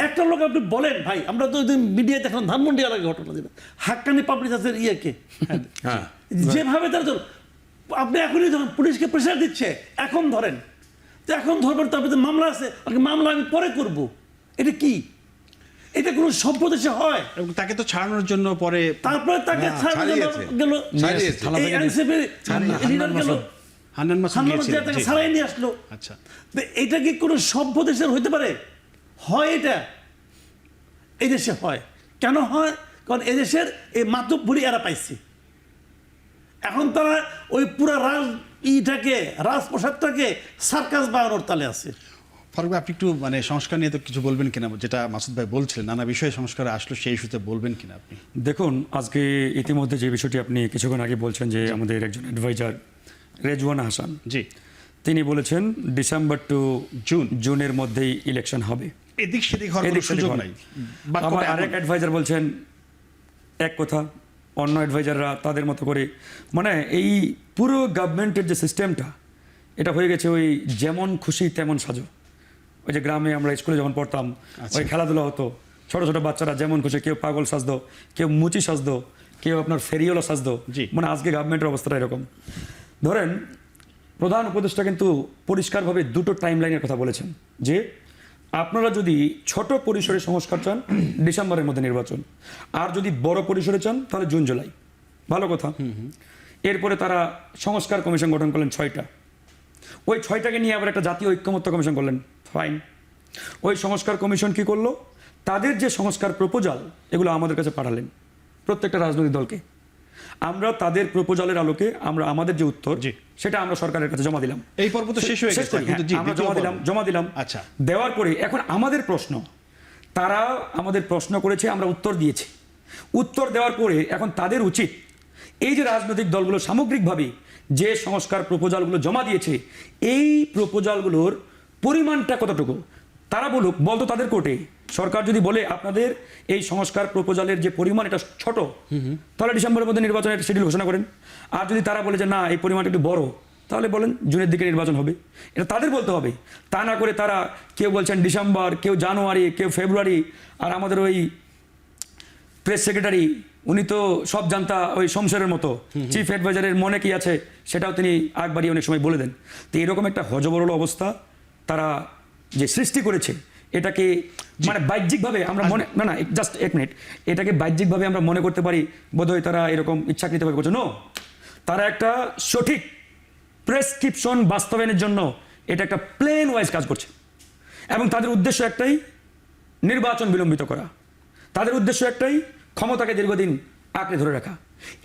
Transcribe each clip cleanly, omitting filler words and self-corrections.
একটা লোক আপনি বলেন ভাই, আমরা তো মিডিয়ায় দেখলাম ধানমন্ডি এলাকায় ঘটনা দিলেন, হাক্কানি পাবলিক আছে ইয়েকে যেভাবে তার জন্য আপনি এখনই ধরেন, পুলিশকে প্রেশার দিচ্ছে এখন ধরেন, তো এখন ধরবেন, তারপরে মামলা আছে, মামলা আমি পরে করব, এটা কি? এটা কোনো সভ্য দেশে হয়? এবং তাকে তো ছাড়ানোর জন্য পরে তারপরে তাকে ছাড়ানো গেল, ছাড়াই নিয়ে আসলো। আচ্ছা, এটা কি কোনো সভ্য দেশের হইতে পারে? হয় এটা এই দেশে হয়। কেন হয়? কারণ এদেশের এই মাতব্বরি এরা পাইছে। এখন তারা ওই পুরা রাজপ্রসাদটাকে সার্কাস বানানোর তালে আছে। ফারুক ভাই, আপনি একটু মানে সংস্কার নিয়ে তো কিছু বলবেন কিনা, যেটা মাসুদ ভাই বলছিলেন নানা বিষয়ে সংস্কার আসলো, সেই ইস্যুতে বলবেন কিনা আপনি? দেখুন, আজকে ইতিমধ্যে যে বিষয়টি আপনি কিছুক্ষণ আগে বলছেন যে আমাদের একজন অ্যাডভাইজার রেজওয়ানা হাসান, জি, তিনি বলেছেন ডিসেম্বর টু জুনের মধ্যেই ইলেকশন হবে, এদিক সেদিক হওয়ার কোনো সুযোগ নাই। আবার আরেক অ্যাডভাইজার বলছেন এক কথা, অন্য অ্যাডভাইজাররা তাদের মতো করে, মানে এই পুরো গভর্নমেন্টের যে সিস্টেমটা, এটা হয়ে গেছে ওই যেমন খুশি তেমন সাজো। ওই যে গ্রামে আমরা স্কুলে যখন পড়তাম, ওই খেলাধুলা হতো, ছোট ছোট বাচ্চারা যেমন খুশি, কেউ পাগল সাজতো, কেউ মুচি সাজতো, কেউ আপনার ফেরিওলা সাজতো। মানে আজকে গভর্নমেন্টের অবস্থাটা এরকম। ধরেন, প্রধান উপদেষ্টা কিন্তু পরিষ্কারভাবে দুটো টাইম লাইনের কথা বলেছেন যে আপনারা যদি ছোট পরিসরে সংস্কার চান ডিসেম্বরের মধ্যে নির্বাচন, আর যদি বড় পরিসরে চান তাহলে জুন জুলাই। ভালো কথা। এরপরে তারা সংস্কার কমিশন গঠন করলেন 6টা। ওই 6টাকে নিয়ে আবার একটা জাতীয় ঐক্যমত্য কমিশন করলেন, ফাইন। ওই সংস্কার কমিশন কি করলো? তাদের যে সংস্কার প্রপোজাল এগুলো আমাদের কাছে পাঠালেন, প্রত্যেকটা রাজনৈতিক দলকে। আমরা তাদের প্রপোজালের আলোকে আমরা আমাদের যে উত্তর সেটা আমরা সরকারের কাছে জমা দিলাম। এই পর্ব তো শেষ হয়ে গেছে, আমরা জমা দিলাম। আচ্ছা, দেওয়ার পরে এখন আমাদের প্রশ্ন, তারা আমাদের প্রশ্ন করেছে, আমরা উত্তর দিয়েছি। উত্তর দেওয়ার পরে এখন তাদের উচিত এই যে রাজনৈতিক দলগুলো সামগ্রিকভাবে যে সংস্কার প্রপোজালগুলো জমা দিয়েছে, এই প্রপোজালগুলোর পরিমাণটা কতটুকু তারা বলুক। বলতো তাদের কোর্টে, সরকার যদি বলে আপনাদের এই সংস্কার প্রপোজালের যে পরিমাণ এটা ছোট, তাহলে ডিসেম্বরের মধ্যে নির্বাচনের শিডিউল ঘোষণা করেন। আর যদি তারা বলে যে না এই পরিমাণটা একটু বড়, তাহলে বলেন জুনের দিকে নির্বাচন হবে। এটা তাদের বলতে হবে। তা না করে তারা কেউ বলছেন ডিসেম্বর, কেউ জানুয়ারি, কেউ ফেব্রুয়ারি। আর আমাদের ওই প্রেস সেক্রেটারি, উনি তো সব জানতা, ওই শমশেরের মতো চিফ অ্যাডভাইজারের মনে কি আছে সেটাও তিনি একবারই অনেক সময় বলে দেন। তো এরকম একটা হজবরল অবস্থা তারা যে সৃষ্টি করেছে, এটাকে মানে বাহ্যিকভাবে আমরা মনে না জাস্ট এক মিনিট, এটাকে বাহ্যিকভাবে আমরা মনে করতে পারি বোধহয় তারা এরকম ইচ্ছাকৃতভাবে করছে। নো, তারা একটা সঠিক প্রেসক্রিপশন বাস্তবায়নের জন্য এটা একটা প্লেন ওয়াইজ কাজ করছে। এবং তাদের উদ্দেশ্য একটাই, নির্বাচন বিলম্বিত করা। তাদের উদ্দেশ্য একটাই, ক্ষমতাকে দীর্ঘদিন আঁকড়ে ধরে রাখা।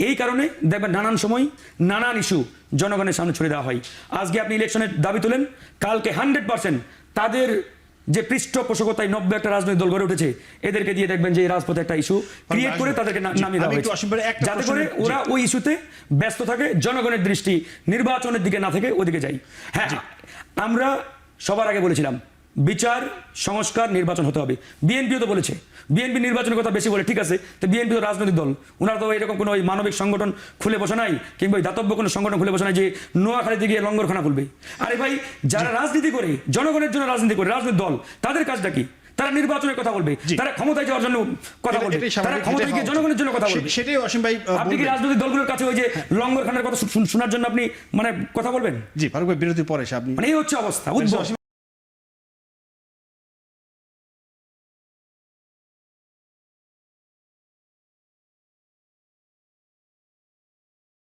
এই কারণে দেখবেন নানান সময় নানান ইস্যু জনগণের সামনে ছড়িয়ে দেওয়া হয়। আজকে আপনি ইলেকশনের দাবি তোলেন, কালকে 100% তাদের যে পৃষ্ঠপোষকতায় 91টা রাজনৈতিক দল গড়ে উঠেছে, এদেরকে দিয়ে দেখবেন যে এই রাজপথে একটা ইস্যু ক্রিয়েট করে তাদেরকে নামিয়ে দেওয়া হয়েছে, যাতে করে ওরা ওই ইস্যুতে ব্যস্ত থাকে, জনগণের দৃষ্টি নির্বাচনের দিকে না থেকে ওদিকে যাই। হ্যাঁ, আমরা সবার আগে বলেছিলাম বিচার, সংস্কার, নির্বাচন হতে হবে। বিএনপিও তো বলেছে, বিএনপি নির্বাচনের কথা বেশি বলে, ঠিক আছে, তো বিএনপি তো রাজনৈতিক দল, ওনারা তো এরকম কোনো ওই মানবিক সংগঠন খুলে বসে নাই, কিংবা দাতব্য কোনো সংগঠন খুলে বসে নাই যে নোয়াখালীতে গিয়ে লঙ্গরখানা খুলবে। আরে ভাই, যারা রাজনীতি করে, জনগণের জন্য রাজনীতি করে, রাজনৈতিক দল, তাদের কাজটা কি? তারা নির্বাচনের কথা বলবে, তারা ক্ষমতায় যাওয়ার জন্য কথা বলবে, তারা ক্ষমতায় গিয়ে জনগণের জন্য কথা বলবে। সেটাই অসীম ভাই, আপনি কি রাজনৈতিক দলগুলোর কাছে ওই যে লঙ্গরখানার কথা শোনার জন্য আপনি মানে কথা বলবেন? জি ফারুক ভাই, বিরতির পরে আপনি, মানে এই হচ্ছে অবস্থা।